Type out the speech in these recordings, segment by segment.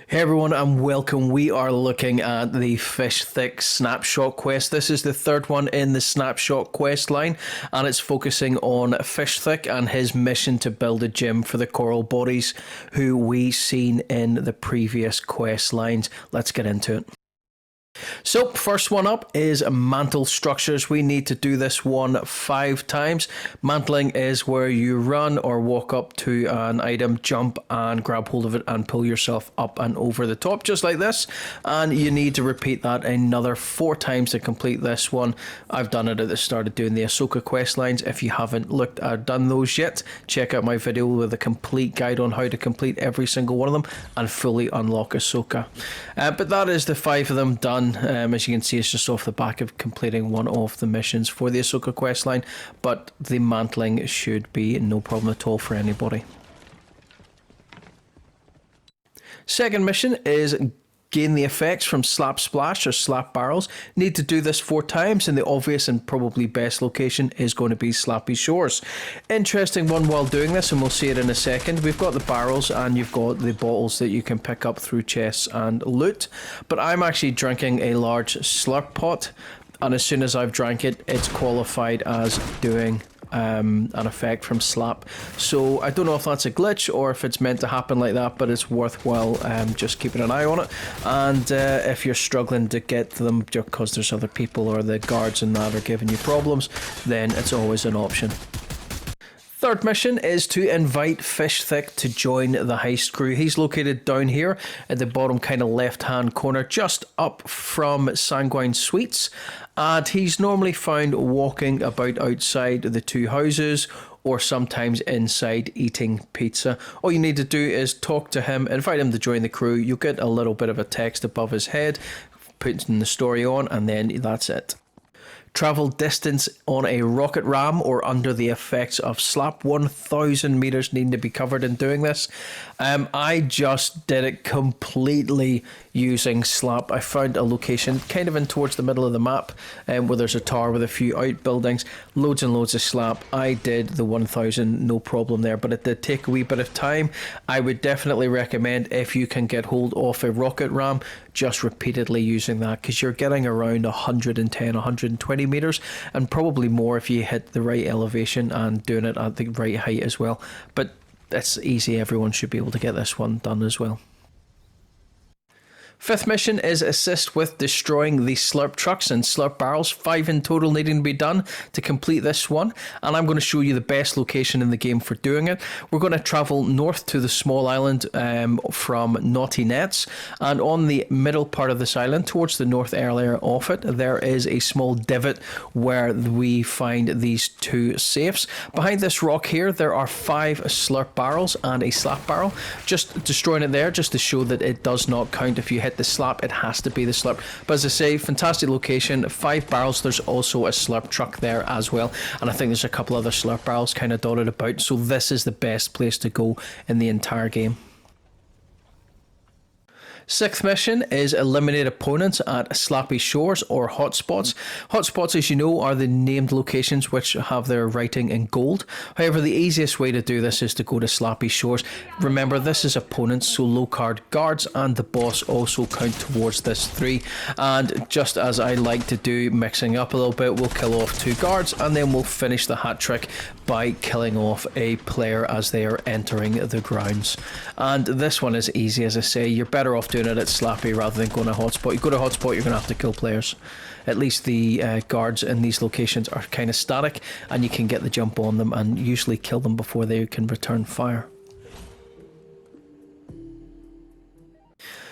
Hey everyone and welcome. We are looking at the Fish Thicc Snapshot quest. This is the third one in the Snapshot quest line and it's focusing on Fish Thicc and his mission to build a gym for the coral bodies who we seen in the previous quest lines. Let's get into it. So first one up is Mantle Structures. We need to do this one 5 times. Mantling is where you run or walk up to an item, jump and grab hold of it and pull yourself up and over the top just like this. And you need to repeat that another 4 times to complete this one. I've done it at the start of doing the Ahsoka quest lines. If you haven't looked at done those yet, check out my video with a complete guide on how to complete every single one of them and fully unlock Ahsoka. But that is the 5 of them done. As you can see, it's just off the back of completing one of the missions for the Ahsoka quest line, but the mantling should be no problem at all for anybody. Second mission is gain the effects from Slap Splash or Slurp Barrels. Need to do this 4 times, and the obvious and probably best location is going to be Slappy Shores. Interesting one while doing this, and we'll see it in a second. We've got the barrels and you've got the bottles that you can pick up through chests and loot, but I'm actually drinking a large slurp pot, and as soon as I've drank it, it's qualified as doing an effect from Slap. So I don't know if that's a glitch or if it's meant to happen like that, but it's worthwhile just keeping an eye on it. And if you're struggling to get them because there's other people or the guards and that are giving you problems, then it's always an option. Third mission is to invite Fish Thicc to join the heist crew. He's located down here at the bottom kind of left hand corner, just up from Sanguine Sweets, and he's normally found walking about outside the 2 houses or sometimes inside eating pizza. All you need to do is talk to him, invite him to join the crew. You'll get a little bit of a text above his head putting the story on, and then that's it. Travel distance on a rocket ram or under the effects of Slap. 1,000 meters need to be covered in doing this. I just did it completely using Slap. I found a location kind of in towards the middle of the map where there's a tower with a few outbuildings, loads and loads of Slap. I did the 1,000 no problem there, but it did take a wee bit of time. I would definitely recommend, if you can get hold of a rocket ram, just repeatedly using that, because you're getting around 110, 120 meters and probably more if you hit the right elevation and doing it at the right height as well. But it's easy, everyone should be able to get this one done as well. Fifth mission is assist with destroying the Slurp Trucks and Slurp Barrels. 5 in total needing to be done to complete this one, and I'm going to show you the best location in the game for doing it. We're going to travel north to the small island from Naughty Nets, and on the middle part of this island, towards the north area of it, there is a small divot where we find these 2 safes. Behind this rock here, there are 5 Slurp Barrels and a Slap Barrel. Just destroying it there just to show that it does not count. If you hit the Slap, it has to be the Slurp. But as I say, fantastic location. 5 barrels. There's also a Slurp truck there as well, and I think there's a couple other Slurp barrels kind of dotted about, so this is the best place to go in the entire game. Sixth mission is eliminate opponents at Slappy Shores or Hotspots. Hotspots, as you know, are the named locations which have their writing in gold. However, the easiest way to do this is to go to Slappy Shores. Remember, this is opponents, so low card guards and the boss also count towards this 3. And just as I like to do, mixing up a little bit, we'll kill off 2 guards and then we'll finish the hat trick by killing off a player as they are entering the grounds. And this one is easy, as I say. You're better off doing it at Slappy rather than going to Hotspot. You go to Hotspot, you're going to have to kill players. At least the guards in these locations are kind of static and you can get the jump on them and usually kill them before they can return fire.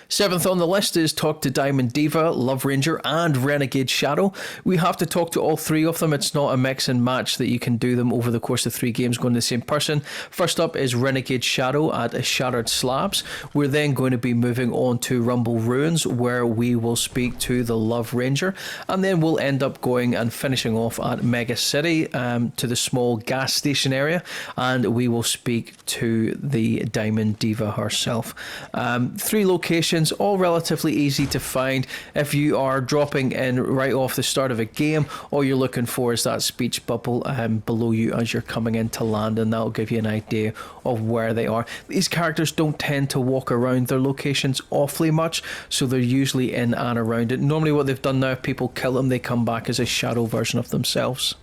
7th on the list is talk to Dimond, Diva, Love Ranger and Renegade Shadow. We have to talk to all 3 of them. It's not a mix and match that you can do them over the course of 3 games going to the same person. First up is Renegade Shadow at Shattered Slabs. We're then going to be moving on to Rumble Ruins, where we will speak to the Love Ranger, and then we'll end up going and finishing off at Mega City to the small gas station area, and we will speak to the Diamond Diva herself. 3 locations weapons, all relatively easy to find. If you are dropping in right off the start of a game, all you're looking for is that speech bubble below you as you're coming in to land, and that'll give you an idea of where they are. These characters don't tend to walk around their locations awfully much, so they're usually in and around it. Normally what they've done now, if people kill them, they come back as a shadow version of themselves.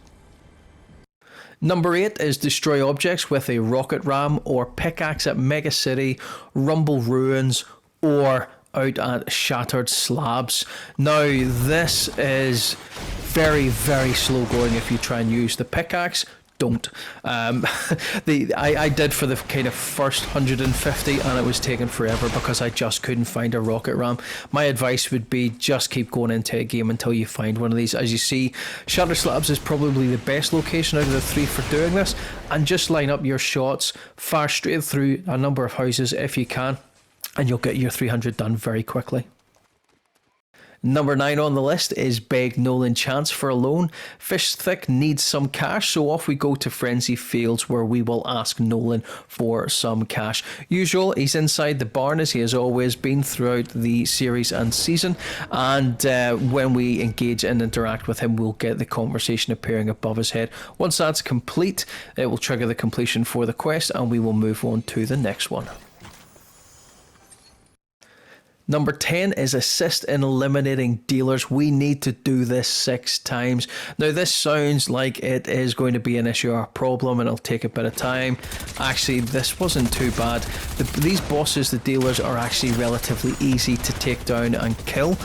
Number 8 is destroy objects with a rocket ram or pickaxe at Mega City, Rumble Ruins, or out at Shattered Slabs. Now this is very, very slow going if you try and use the pickaxe. Don't. I did for the kind of first 150 and it was taking forever because I just couldn't find a rocket ram. My advice would be just keep going into a game until you find one of these. As you see, Shattered Slabs is probably the best location out of the 3 for doing this, and just line up your shots, fire straight through a number of houses if you can, and you'll get your 300 done very quickly. Number 9 on the list is beg Nolan Chance for a loan. Fish Thicc needs some cash, so off we go to Frenzy Fields, where we will ask Nolan for some cash. Usual, he's inside the barn as he has always been throughout the series and season, and when we engage and interact with him, we'll get the conversation appearing above his head. Once that's complete, it will trigger the completion for the quest, and we will move on to the next one. Number 10 is assist in eliminating dealers. We need to do this 6 times. Now this sounds like it is going to be an issue or a problem and it'll take a bit of time. Actually, this wasn't too bad. These bosses, the dealers, are actually relatively easy to take down and kill.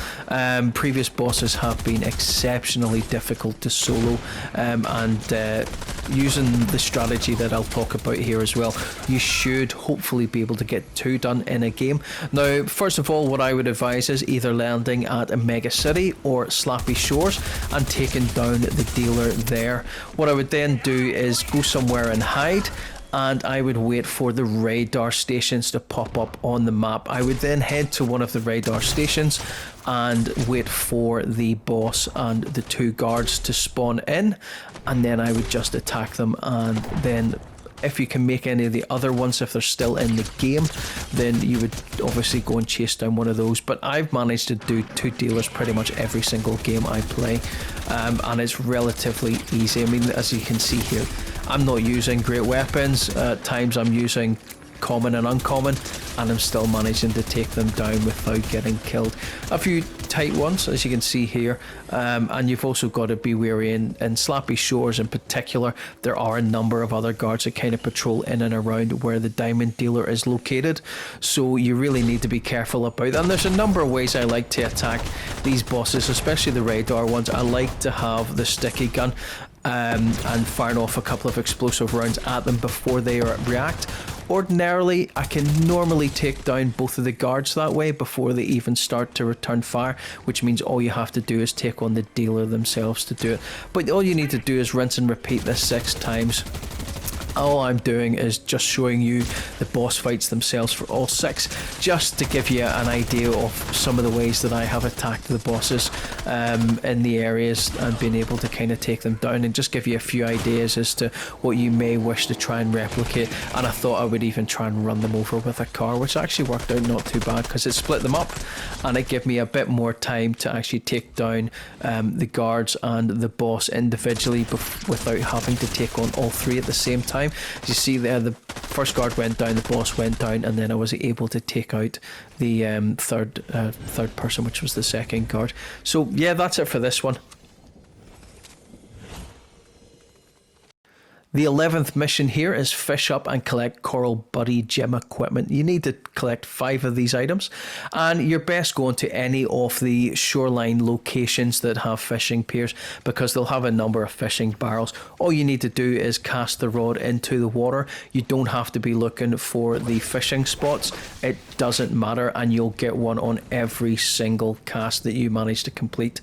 Previous bosses have been exceptionally difficult to solo, and using the strategy that I'll talk about here as well, you should hopefully be able to get 2 done in a game. Now, first of all, what I would advise is either landing at a Mega City or Slappy Shores and taking down the dealer there. What I would then do is go somewhere and hide, and I would wait for the radar stations to pop up on the map. I would then head to one of the radar stations and wait for the boss and the 2 guards to spawn in, and then I would just attack them, and then if you can make any of the other ones, if they're still in the game, then you would obviously go and chase down one of those. But I've managed to do 2 dealers pretty much every single game I play, and it's relatively easy. I mean, as you can see here, I'm not using great weapons. At times I'm using common and uncommon, and I'm still managing to take them down without getting killed. A few tight ones, as you can see here, and you've also got to be wary in Slappy Shores in particular. There are a number of other guards that kind of patrol in and around where the diamond dealer is located, so you really need to be careful about that. And there's a number of ways I like to attack these bosses, especially the radar ones. I like to have the sticky gun and firing off a couple of explosive rounds at them before they react. Ordinarily, I can normally take down both of the guards that way before they even start to return fire, which means all you have to do is take on the dealer themselves to do it. But all you need to do is rinse and repeat this 6 times. All I'm doing is just showing you the boss fights themselves for all 6, just to give you an idea of some of the ways that I have attacked the bosses in the areas and been able to kind of take them down, and just give you a few ideas as to what you may wish to try and replicate. And I thought I would even try and run them over with a car, which actually worked out not too bad because it split them up and it gave me a bit more time to actually take down the guards and the boss individually without having to take on all 3 at the same time. As you see there, the first guard went down, the boss went down, and then I was able to take out the third person, which was the second guard. So yeah, that's it for this one. The 11th mission here is fish up and collect Coral Buddy gem equipment. You need to collect 5 of these items, and you're best going to any of the shoreline locations that have fishing piers because they'll have a number of fishing barrels. All you need to do is cast the rod into the water. You don't have to be looking for the fishing spots. It doesn't matter, and you'll get one on every single cast that you manage to complete.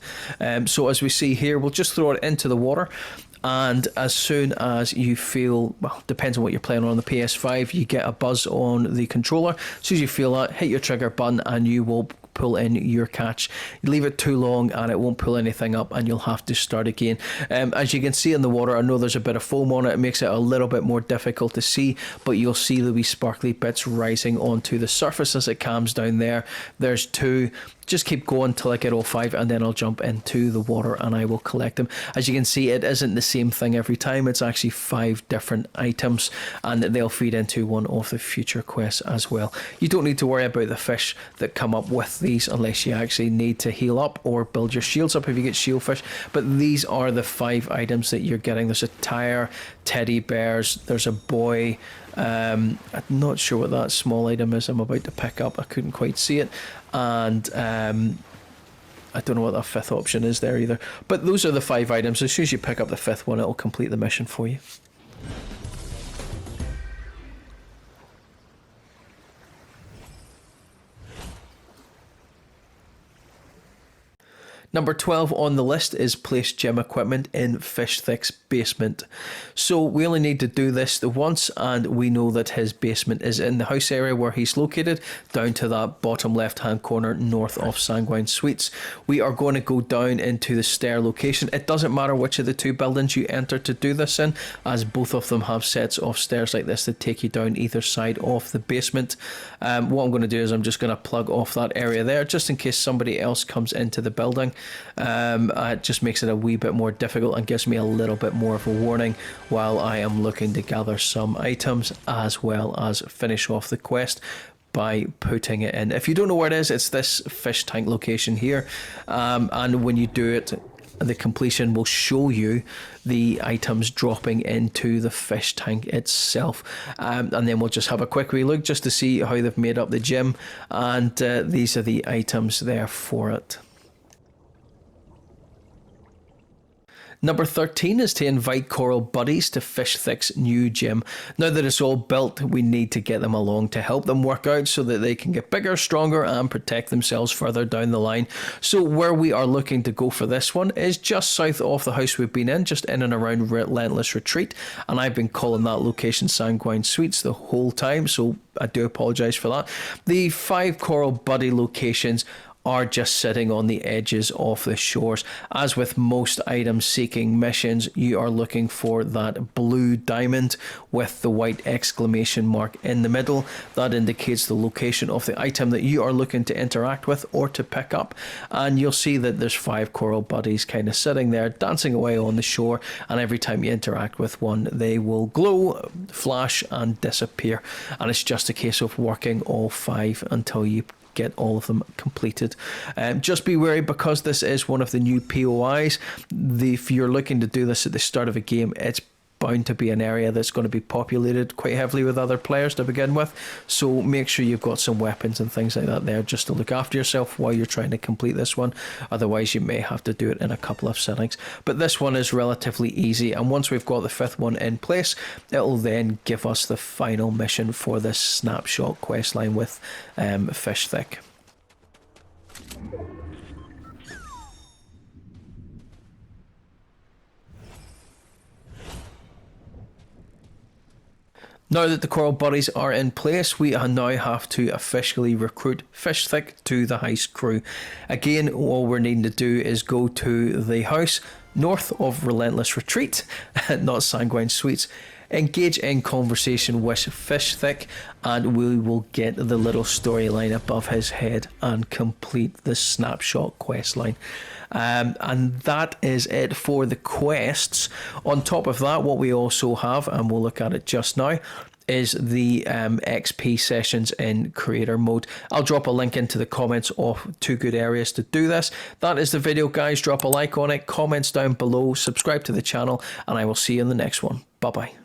So as we see here, we'll just throw it into the water. And as soon as you feel, well, depends on what you're playing on the PS5, you get a buzz on the controller. As soon as you feel that, hit your trigger button and you will pull in your catch. You leave it too long and it won't pull anything up, and you'll have to start again. As you can see in the water, I know there's a bit of foam on it. It makes it a little bit more difficult to see, but you'll see the wee sparkly bits rising onto the surface as it calms down there. There's 2. Just keep going till I get all 5, and then I'll jump into the water and I will collect them. As you can see, it isn't the same thing every time. It's actually 5 different items, and they'll feed into one of the future quests as well. You don't need to worry about the fish that come up with these unless you actually need to heal up or build your shields up if you get shieldfish. But these are the 5 items that you're getting. There's a tire, teddy bears, there's a boy. I'm not sure what that small item is I'm about to pick up. I couldn't quite see it. And I don't know what that 5th option is there either. But those are the 5 items. As soon as you pick up the 5th one, it'll complete the mission for you. Number 12 on the list is place gym equipment in Fish Thicc's basement. So we only need to do this the once, and we know that his basement is in the house area where he's located, down to that bottom left hand corner north of Sanguine Suites. We are going to go down into the stair location. It doesn't matter which of the 2 buildings you enter to do this in, as both of them have sets of stairs like this that take you down either side of the basement. What I'm going to do is I'm just going to plug off that area there just in case somebody else comes into the building. It just makes it a wee bit more difficult and gives me a little bit more of a warning while I am looking to gather some items as well as finish off the quest by putting it in. If you don't know where it is, it's this fish tank location here, and when you do it, the completion will show you the items dropping into the fish tank itself, and then we'll just have a quick wee look just to see how they've made up the gym, and these are the items there for it. Number 13 is to invite coral buddies to Fish Thicc's new gym. Now that it's all built, we need to get them along to help them work out so that they can get bigger, stronger, and protect themselves further down the line. So where we are looking to go for this one is just south of the house we've been in, just in and around Relentless Retreat, and I've been calling that location Sanguine Suites the whole time, so I do apologise for that. The 5 coral buddy locations are just sitting on the edges of the shores. As with most item seeking missions, you are looking for that blue diamond with the white exclamation mark in the middle. That indicates the location of the item that you are looking to interact with or to pick up, and you'll see that there's 5 coral buddies kind of sitting there dancing away on the shore, and every time you interact with one they will glow, flash and disappear, and it's just a case of working all 5 until you get all of them completed. Just be wary, because this is one of the new POIs. If you're looking to do this at the start of a game, it's bound to be an area that's going to be populated quite heavily with other players to begin with, so make sure you've got some weapons and things like that there just to look after yourself while you're trying to complete this one. Otherwise you may have to do it in a couple of settings, but this one is relatively easy, and once we've got the 5th one in place, it'll then give us the final mission for this Snapshot questline with Fish Thicc. Now that the coral buddies are in place, we now have to officially recruit Fish Thicc to the heist crew. Again, all we're needing to do is go to the house north of Relentless Retreat, not Sanguine Suites, engage in conversation with Fish Thicc, and we will get the little storyline above his head and complete the Snapshot questline. And that is it for the quests. On top of that, what we also have, and we'll look at it just now, is the XP sessions in creator mode. I'll drop a link into the comments of 2 good areas to do this. That is the video, guys. Drop a like on it, comments down below, subscribe to the channel, and I will see you in the next one. Bye bye.